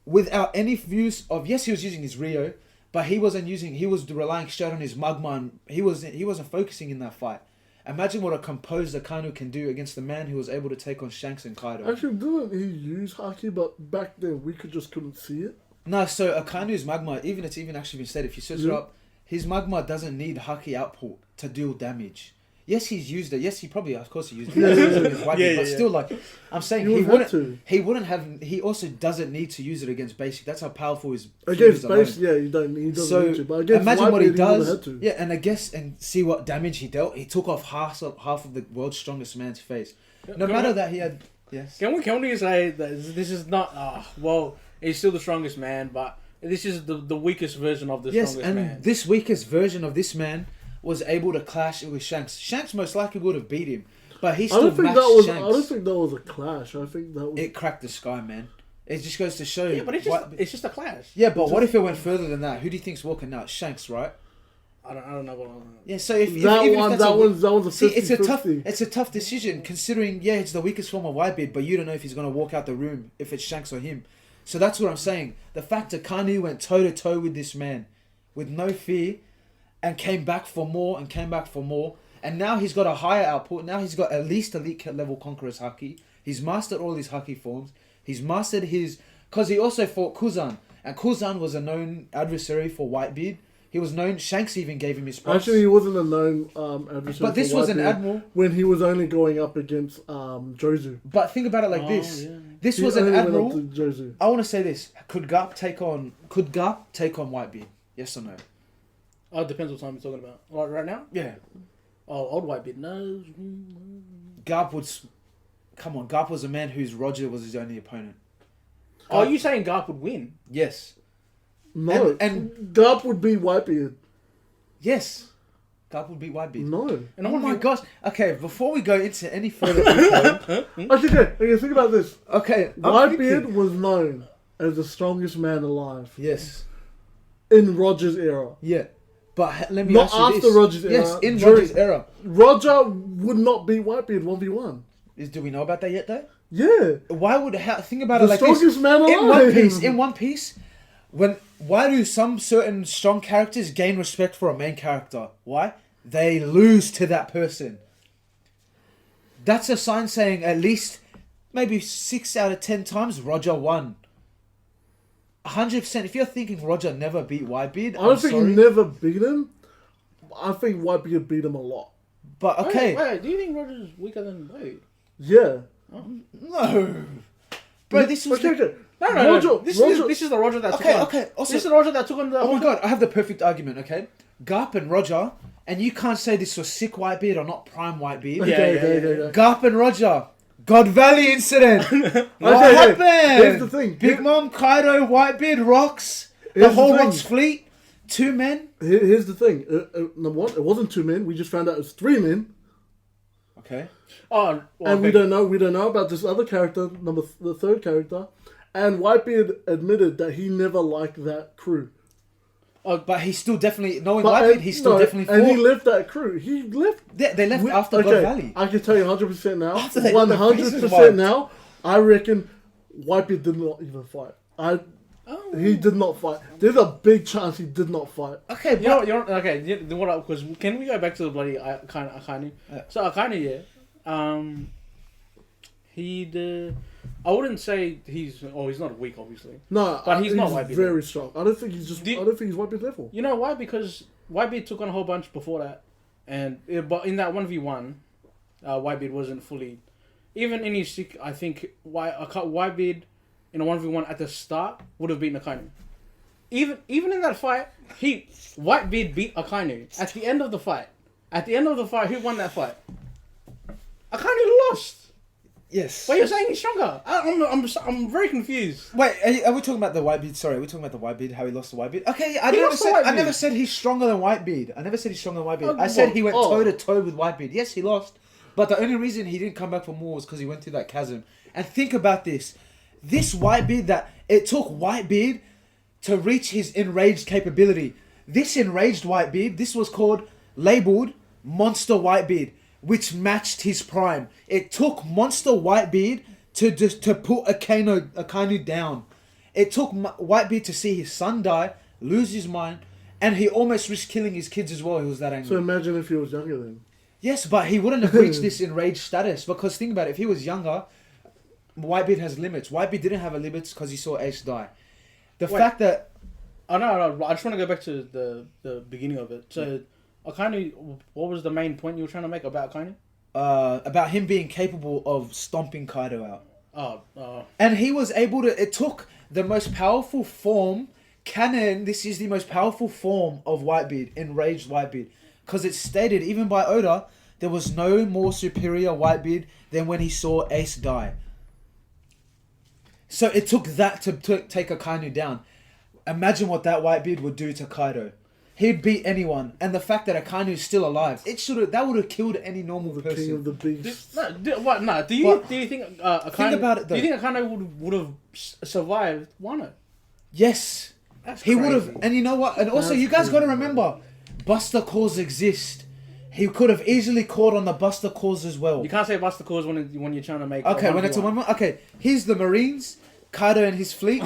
without any views of, yes, he was using his Rio, but he was relying straight on his Magma, and he wasn't focusing in that fight. Imagine what a composed Akainu can do against the man who was able to take on Shanks and Kaido. Actually, didn't he use Haki? But back then, we couldn't see it. No, so Akainu's Magma, it's even actually been said, if you search it up, his Magma doesn't need Haki output to deal damage. Yes, he's used it. Yes, he probably, of course, he used it. But still, like I'm saying, he also doesn't need to use it against basic. That's how powerful his against basic. Yeah, he doesn't need to. But against imagine what he does. Had to. Yeah, and see what damage he dealt. He took off half of the world's strongest man's face. No matter that he had. Yes. Can we say that this is not? He's still the strongest man, but this is the weakest version of the strongest man. Yes, and this weakest version of this man was able to clash with Shanks. Shanks most likely would have beat him, but he still matched Shanks. I don't think that was a clash. I think that was... It cracked the sky, man. It just goes to show... Yeah, but it's just a clash. Yeah, but what if it went further than that? Who do you think's walking out? Shanks, right? I don't know what... Yeah, so if that one's a 50-50. It's a tough decision, considering, it's the weakest form of Whitebeard, but you don't know if he's going to walk out the room, if it's Shanks or him. So that's what I'm saying. The fact that Akainu went toe-to-toe with this man, with no fear... and came back for more, and now he's got a higher output. Now he's got at least elite level Conqueror's Haki. He's mastered all his Haki forms. He's mastered because he also fought Kuzan, and Kuzan was a known adversary for Whitebeard. He was known. Shanks even gave him his props. Actually, he wasn't a known adversary. But this was an admiral when he was only going up against Jozu. But think about it like this: this was an admiral. I want to say this: could Garp take on Whitebeard? Yes or no? Oh, it depends what time you're talking about. Like right now? Yeah. Oh, old Whitebeard. No. Garp would... Come on, Garp was a man whose Roger was his only opponent. Oh, are you saying Garp would win? Yes. No. And Garp would be Whitebeard. Yes. Garp would beat Whitebeard. No. And Oh my gosh. Okay, before we go into any further info, Okay, think about this. okay, I'm Whitebeard thinking- was known as the strongest man alive Yes. in Roger's era. Yeah. But let me Not ask you after this. Roger's era, Yes, in during- Roger's era. Roger would not beat Whitebeard 1v1. Do we know about that yet, though? Yeah. Why would think about The it like this? strongest man In alive. One Piece, why do some certain strong characters gain respect for a main character? Why? They lose to that person. That's a sign saying at least maybe 6 out of 10 times Roger won. 100%. If you're thinking Roger never beat Whitebeard, I don't think he never beat him. I think Whitebeard beat him a lot. But okay, Wait, do you think Roger's weaker than Wade? Yeah. no, bro. This was okay. No. Roger- This is the Roger that took on. okay. Also, This is the Roger that took on the. oh my god, I have the perfect argument. Okay, Garp and Roger, and you can't say this was sick Whitebeard or not prime Whitebeard. Okay. Garp and Roger, God Valley incident. What Okay, happened? here's the thing. Big Mom, Kaido, Whitebeard, Rocks, the Here's the whole thing. Rocks fleet, 2 men. Here's the thing. Number one, it wasn't 2 men. We just found out it was 3 men. Okay. Oh, well, And we don't know about this other character, the third character. And Whitebeard admitted that he never liked that crew. But he's still definitely knowing But- Whitebeard. and- He's still no, definitely and he fought. left that crew. He left. They left after God Valley. I can tell you 100% now. After they got their faces 100% wiped. now. I reckon Whitebeard did not even fight. He did not fight. There's a big chance he did not fight. Okay, but Because can we go back to the bloody Akainu? So Akainu, he did. I wouldn't say he's not weak, obviously. No, But he's not Whitebeard very strong. I don't think he's I don't think he's Whitebeard level. You know why? Because Whitebeard took on a whole bunch before that, but in that 1v1, Whitebeard wasn't fully. Even in his sick, I think Whitebeard in a 1v1 at the start would have beaten Akainu. Even in that fight, Whitebeard beat Akainu at the end of the fight. At the end of the fight, who won that fight? Akainu lost. yes. But you're saying he's stronger. I'm very confused. Wait, are we talking about the Whitebeard? Sorry, are we talking about the Whitebeard? How he lost to Whitebeard? Okay, I lost to I Whitebeard. never said he's stronger than Whitebeard. I never said he's stronger than Whitebeard. Oh, I said he went toe oh. to toe with Whitebeard. Yes, he lost, but the only reason he didn't come back for more was because he went through that chasm. And think about this: this Whitebeard that it took Whitebeard to reach his enraged capability. This enraged Whitebeard, this was labeled Monster Whitebeard, which matched his prime. It took Monster Whitebeard to put Akainu down. It took Whitebeard to see his son die, lose his mind, and he almost risked killing his kids as well. He was that angry. So imagine if he was younger then. Yes, but he wouldn't have reached this enraged status because think about it. If he was younger, Whitebeard has limits. Whitebeard didn't have a limits because he saw Ace die. The fact that No. I just want to go back to the beginning of it. So, Akainu, what was the main point you were trying to make about Akainu? about him being capable of stomping Kaido out. And he was able to. It took the most powerful form. Canon. This is the most powerful form of Whitebeard, enraged Whitebeard, because it's stated even by Oda there was no more superior Whitebeard than when he saw Ace die. So it took that to take Akainu down. Imagine what that Whitebeard would do to Kaido. He'd beat anyone, and the fact that Akainu is still alive, that would have killed any normal The person. king of the beasts. Do you think Akainu? Think about it, though. Do you think Akainu would have survived Wano? Yes, That's he would have. crazy. And you know what? And also, That's you guys got to crazy. remember, Buster Calls exist. He could have easily caught on the Buster Calls as well. You can't say Buster Calls when you're trying to make. Okay, when it's a 1-1. Okay, here's the Marines, Kaido and his fleet.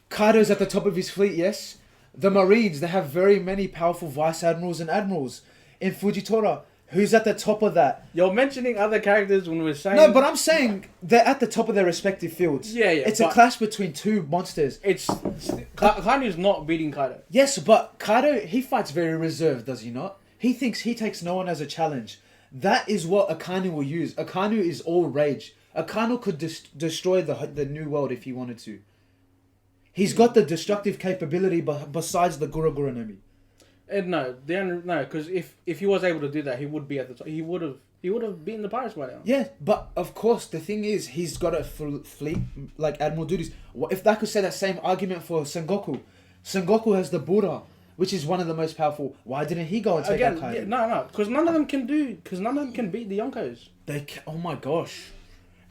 Kaido's at the top of his fleet, yes. The Marines, they have very many powerful vice admirals and admirals. In Fujitora, who's at the top of that? You're mentioning other characters when we're saying. No, but I'm saying they're at the top of their respective fields. Yeah, It's a clash between two monsters. Akainu's not beating Kaido. Yes, but Kaido, he fights very reserved, does he not? He thinks he takes no one as a challenge. That is what Akainu will use. Akainu is all rage. Akainu could destroy the new world if he wanted to. He's got the destructive capability, but besides the Gura Gura Nomi. No, because if he was able to do that, he would be at the top. He would have beaten the pirates by now. Yeah, but of course, the thing is, he's got a full fleet, like Admiral duties. If I could say that same argument for Sengoku. Sengoku has the Buddha. which is one of the most powerful. Why didn't he go and take Again, Akainu? yeah, no, because none of them can beat the Yonkos. Oh my gosh.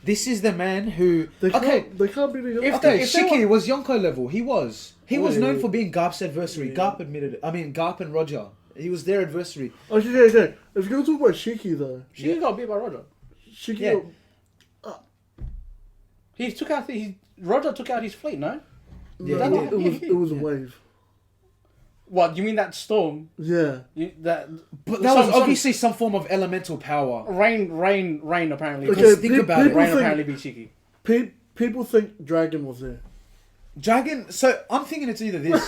This is the man who... They can't be the If Okay, they Shiki was Yonko level. He was. He was known yeah. for being Garp's adversary. Yeah. Garp admitted it. I mean, Garp and Roger. He was their adversary. Okay. If you're gonna talk about Shiki though, She got beat by Roger. Shiki. Yeah. Roger took out his fleet, no? Yeah, No, he did. it was a wave. What, you mean that storm? Yeah. But that was obviously some form of elemental power. Rain apparently. Okay, Because think about it. people Rain think- apparently beat Shiki. People think Dragon was there. Dragon. So I'm thinking it's either this.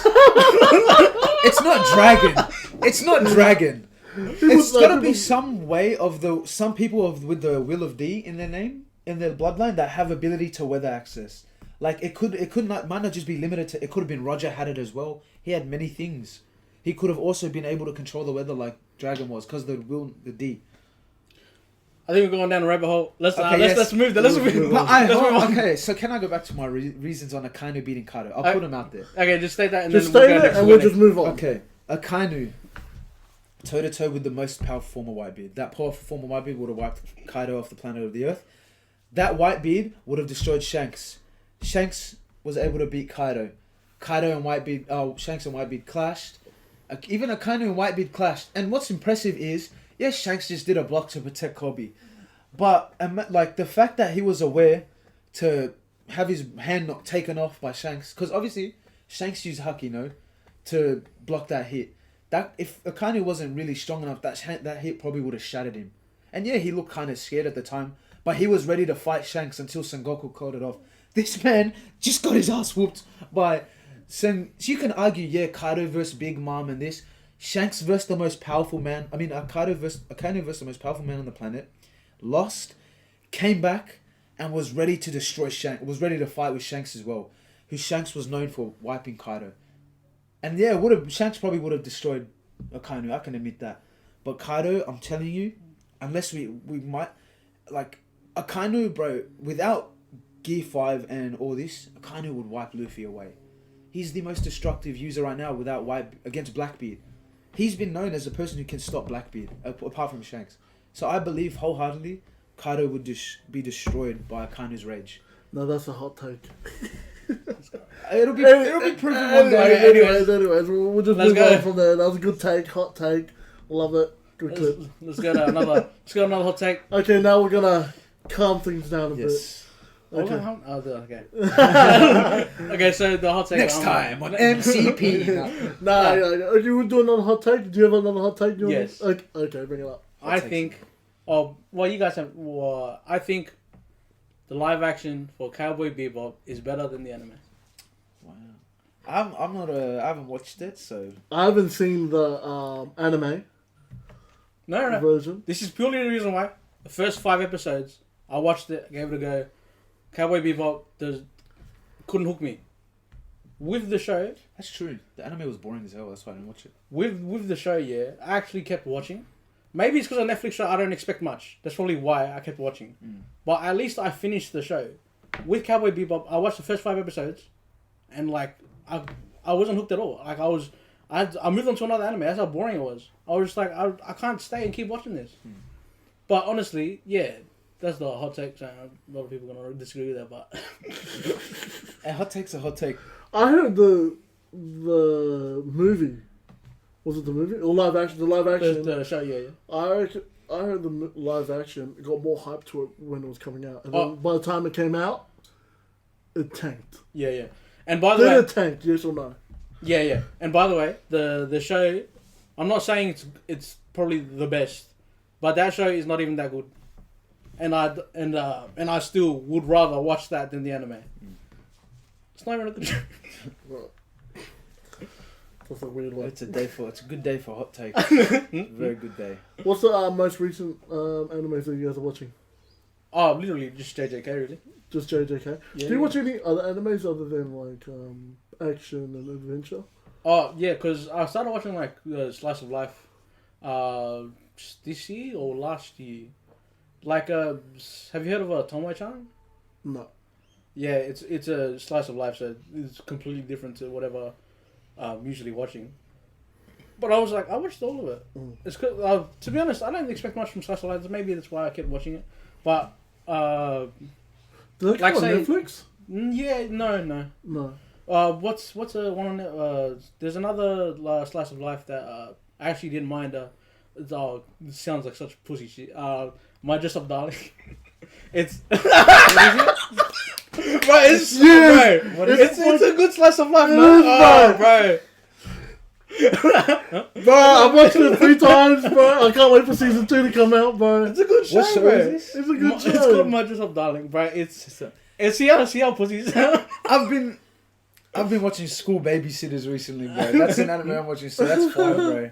It's not Dragon. It's not Dragon. It's gotta be some way of some people with the Will of D in their name, in their bloodline, that have ability to weather access. Like might not just be limited to. It could have been Roger had it as well. He had many things. He could have also been able to control the weather like Dragon was, because the D. I think we're going down a rabbit hole. Let's yes. move there. Let's move. But Let's move on. okay, so can I go back to my reasons on Akainu beating Kaido? I'll put them out there. Okay, just state that and Just then stay we'll go there next. and we'll just move on. Okay, Akainu, toe to toe with the most powerful form of Whitebeard. That powerful form of Whitebeard would have wiped Kaido off the planet of the Earth. That Whitebeard would have destroyed Shanks. Shanks was able to beat Kaido. Kaido and Whitebeard, Shanks and Whitebeard clashed. Even Akainu and Whitebeard clashed. And what's impressive is, yes, Shanks just did a block to protect Kobe. But like the fact that he was aware to have his hand not taken off by Shanks, because obviously Shanks used Haki, to block that hit. That if Akainu wasn't really strong enough, that hit probably would have shattered him. And yeah, he looked kind of scared at the time, but he was ready to fight Shanks until Sengoku called it off. This man just got his ass whooped by So you can argue, yeah, Kaido versus Big Mom and this. Shanks versus the most powerful man. I mean, Akainu versus the most powerful man on the planet. Lost, came back, and was ready to destroy Shanks. Was ready to fight with Shanks as well. Who Shanks was known for wiping Kaido. And yeah, Shanks probably would have destroyed Akainu. I can admit that. But Kaido, I'm telling you, unless we might, like, Akainu, bro, without Gear 5 and all this, Akainu would wipe Luffy away. He's the most destructive user right now against Blackbeard. He's been known as a person who can stop Blackbeard, apart from Shanks. So I believe wholeheartedly, Kaido would be destroyed by Akainu's rage. No, that's a hot take. It'll be proven one day. Anyways, we'll just move on from there. That was a good take, hot take. Love it. Good clip. Let's go to another hot take. Okay, now we're gonna calm things down a bit. Okay. Okay. Okay, so the hot take. Next time on MCP. Nah, you would do another hot take? Do you have another hot take? Yes. Okay, bring it up. I think the live action for Cowboy Bebop is better than the anime. Wow. I haven't watched it, so I haven't seen the anime No. version. This is purely the reason why. The first 5 episodes, I watched it, gave it a go. Cowboy Bebop couldn't hook me. With the show, that's true. The anime was boring as hell. That's why I didn't watch it. with the show, yeah, I actually kept watching. Maybe it's because of Netflix show, I don't expect much. That's probably why I kept watching. But at least I finished the show. With Cowboy Bebop, I watched the first 5 episodes, and like I wasn't hooked at all. Like I moved on to another anime. That's how boring it was. I was just like, I can't stay and keep watching this. But honestly, yeah, that's the hot take. So a lot of people are gonna disagree with that, but A hot take's a hot take. I heard the movie. Was it the movie or live action? The live action. the show, yeah. I heard the live action. It got more hype to it when it was coming out, and then by the time it came out, it tanked. Yeah. And by the Then way, it tanked. Yes or no? Yeah. And by the way, the show, I'm not saying it's probably the best, but that show is not even that good. And I still would rather watch that than the anime. It's not even a good show. Well, that's a weird one. It's a good day for hot take. Very good day. What's the most recent animes that you guys are watching? Oh, literally just JJK, really. Just JJK. Yeah, Do you watch any other animes other than like action and adventure? Oh yeah, because I started watching like Slice of Life, this year or last year. Like have you heard of Tomoe-chan? No. Yeah, it's a slice of life, so it's completely different to whatever I'm usually watching. But I was like, I watched all of it. It's good. To be honest, I don't expect much from Slice of Life. Maybe that's why I kept watching it. But Did that come on Netflix? Yeah, no. What's one on there? There's another Slice of Life that I actually didn't mind. It sounds like such pussy shit. My Dress Up Darling. It's what is it? Bro, it's it's a good Slice of Life, man. Bro. Bro, I've watched it 3 times, bro. I can't wait for season 2 to come out, bro. It's a good show, what show bro. is this? It's a good show. It's called My Dress Up Darling, bro. It's see how pussies. I've been watching School Babysitters recently, bro. That's an anime I'm watching, so that's fine, bro.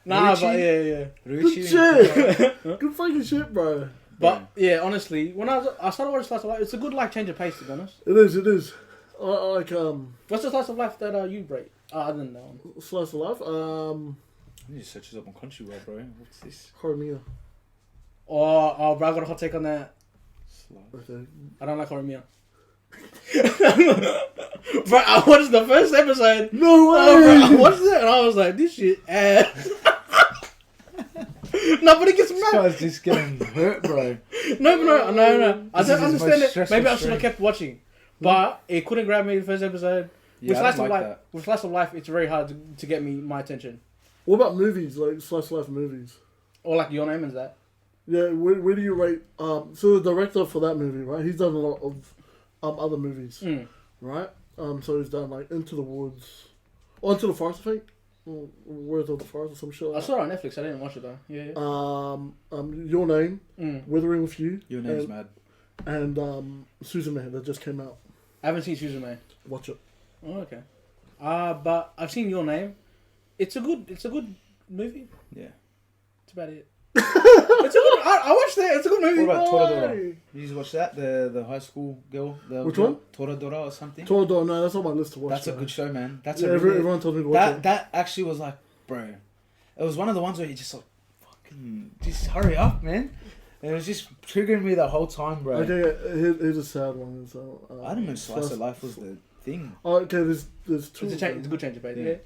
Nah, Richie? but yeah. Good shit. Good fucking shit, bro. But yeah, honestly, when I started watching Slice of Life, it's a good change of pace, to be honest. It is. I like What's the Slice of Life that you break? I didn't know. Slice of Life. I need to search this up on Crunchyroll, bro. What's this? Horimiya. Oh, bro, I got a hot take on that. Okay. I don't like Horimiya. Bro, I watched the first episode. No way. Bro, I watched it and I was like, this shit ass. No, but it gets This mad. guy's just getting hurt, bro. No. I This don't is his understand most it. stressful Maybe I should have stream. kept watching. But it couldn't grab me the first episode. Yeah, I don't like that. With Slice of Life, it's very hard to get my attention. What about movies, like Slice of Life movies? Or like Your Name Is That. Yeah, where do you rate? So the director for that movie, right? He's done a lot of other movies, right? So he's done like Into the Woods, or Into the Forest, I think. Words of the Forest or some shit. Like I saw it on Netflix. I didn't watch it though. Yeah. Your Name, Withering with You. Your Name's Mad. And Susan May that just came out. I haven't seen Susan May. Watch it. Oh, okay. But I've seen Your Name. It's a good movie. Yeah. That's about it. It's a good. I watched it. It's a good movie. What about Toradora? You just watch that? The high school girl? Which one? Toradora or something? Toradora, no, that's on my list to watch. That's a good show, man. That's yeah, a really, everyone told me to watch it. That actually was like, bro, it was one of the ones where you just like, fucking, just hurry up, man. And it was just triggering me the whole time, bro. Okay, here's a sad one. So, I didn't know Slice of Life was the thing. Oh, okay, there's 2. It's a good change of pace. Yeah.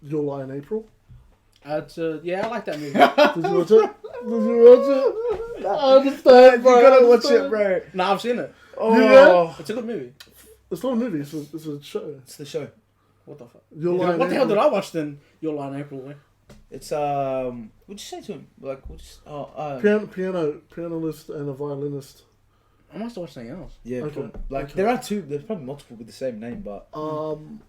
Your Lie in April. Yeah, I like that movie. Did you watch it? I understand, bro. You gotta watch it, bro. Nah, I've seen it. Oh, Yeah? It's a good movie. It's not a movie. It's a show. It's the show. What the fuck? Your Lie in What the hell April. did I watch then? Your Lie in April. Eh? It's what'd you say to him? Like, Pianist and a violinist. I must have watched something else. yeah, Okay. like Okay. there are two. There's probably multiple with the same name, but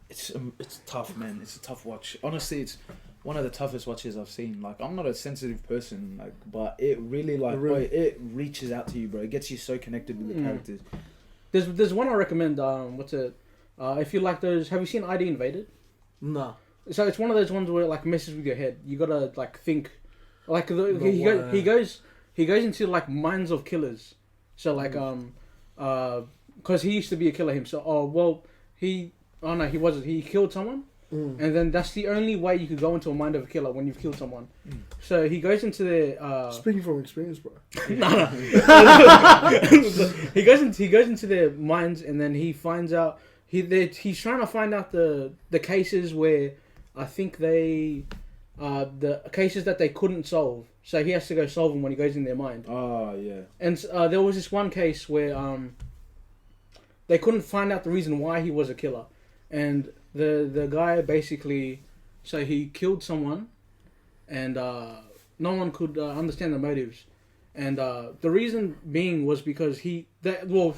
It's it's tough, man. It's a tough watch. Honestly, it's one of the toughest watches I've seen. Like, I'm not a sensitive person, like, but it really it reaches out to you, bro. It gets you so connected with the characters. There's one I recommend. What's it? If you like those, have you seen ID Invaded? nah. So it's one of those ones where it like messes with your head. You gotta like think, like he goes into like minds of killers. So like because he used to be a killer himself. He wasn't. He killed someone, and then that's the only way you could go into a mind of a killer when you've killed someone. So he goes into their Speaking from experience, bro. no. he goes into their minds, and then he finds out he's trying to find out the cases where I think the cases that they couldn't solve. So he has to go solve them when he goes in their mind. Oh yeah. And there was this one case where they couldn't find out the reason why he was a killer, and the guy basically, so he killed someone, and no one could understand the motives, and the reason being was because he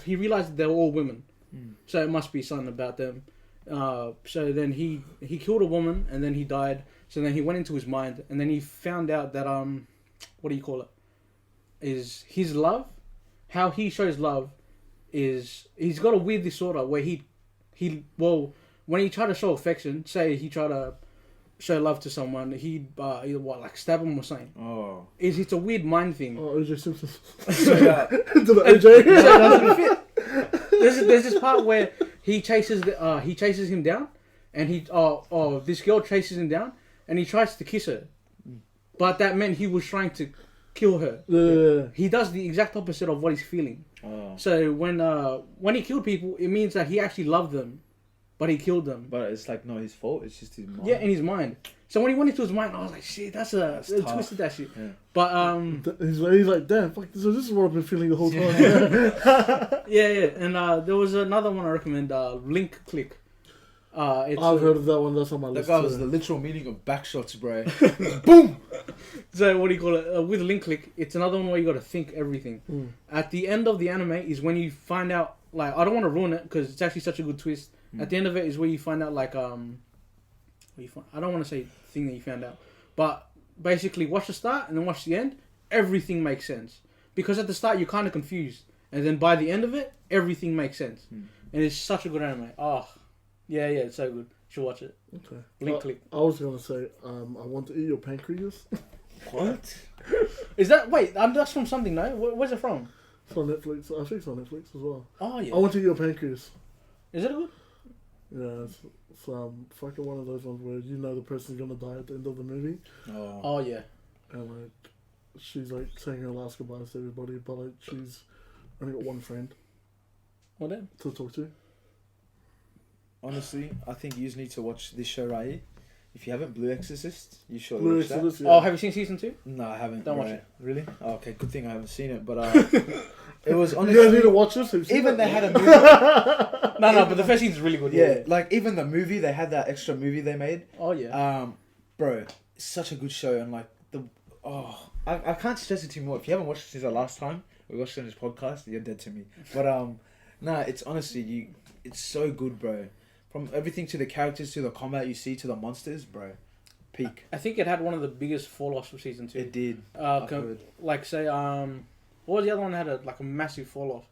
realized that they were all women, so it must be something about them. So then he killed a woman, and then he died. So then he went into his mind, and then he found out that what do you call it? Is his love, how he shows love, is he's got a weird disorder where when he tried to show affection, say he tried to show love to someone, he'd like stab him or something. Oh. It's a weird mind thing. Oh, OJ Simpson. Yeah. To the OJ. So it doesn't fit. There's this part where he chases him down, and this girl chases him down, and he tries to kiss her, but that meant he was trying to kill her. Yeah. He does the exact opposite of what he's feeling. Oh. So when he killed people, it means that he actually loved them, but he killed them. But it's like not his fault. It's just his mind. Yeah, in his mind. So when he went into his mind, I was like, shit, that's tough. twisted that shit. Yeah. But He's like, damn, fuck, this is what I've been feeling the whole time. yeah, and there was another one I recommend, Link Click. It's, I've heard of that one. That's on my That list. guy was too. the literal meaning of backshots, bro. boom. So what do you call it? With Link Click, it's another one where you got to think everything. At the end of the anime is when you find out. Like, I don't want to ruin it because it's actually such a good twist. At the end of it is where you find out, like, I don't want to say thing that you found out, but basically watch the start and then watch the end. Everything makes sense because at the start you're kind of confused, and then by the end of it, everything makes sense. And it's such a good anime. Oh, yeah, it's so good. You should watch it. Okay. Link Click. I was gonna say, I want to eat your pancreas. What? Is that that's from something? No, where's it from? It's on Netflix. I think it's on Netflix as well. Oh yeah. I want to eat your pancreas. Is it good? Yeah, it's fucking one of those ones where you know the person's gonna die at the end of the movie, Oh yeah. and like she's like saying her last goodbyes to everybody, but like she's only got one friend What then? to talk to. Honestly, I think you just need to watch this show right here. If you haven't, Blue Exorcist, you should Blue watch that. Exorcist, yeah. Oh, have you seen season 2? No, I haven't. Don't watch bro. it. Really? Oh, okay, good thing I haven't seen it. But it was You honestly. guys need to watch this. Have you seen Even it? they had a movie. No, but the first season's really good. Yeah, like even the movie, they had that extra movie they made. Oh yeah. Bro, it's such a good show, and like I can't stress it too more. If you haven't watched it since the last time we watched it on this podcast, you're dead to me. But nah, it's honestly it's so good, bro. From everything to the characters to the combat you see to the monsters, bro. Peak. I think it had one of the biggest fall-offs of season 2. It did. Like say what was the other one that had a massive fall-off?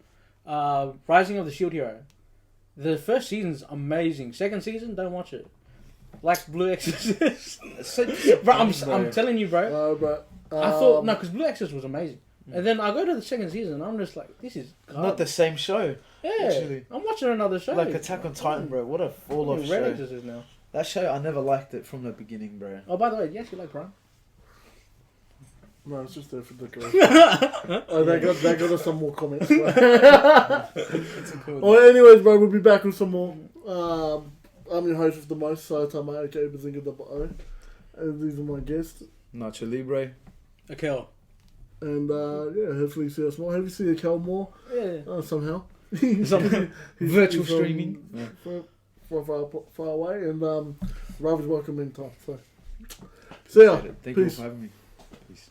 Rising of the Shield Hero. The first season's amazing. Second season, don't watch it. Like Blue Exorcist. Bro, I'm telling you, bro. But I thought no, because Blue Exorcist was amazing. And then I go to the second season, and I'm just like, this is not the same show. Yeah, literally. I'm watching another show. Like Attack on Titan, bro. What a fall off Red show. Exorcist now. That show, I never liked it from the beginning, bro. Oh, by the way, you actually like Prime? no, it's just there for decoration. They got us some more comments. Well, anyways, bro, we'll be back with some more. I'm your host with the most, Saitama, aka Bazinga.o. And these are my guests. Nacho Libre. Ackel. And yeah, hopefully you see us more. Have you seen Ackel more? Yeah. Somehow. Virtual he's, streaming. Far away. And Rav is welcome in time. So, see ya. Thank you Peace. for having me. Peace.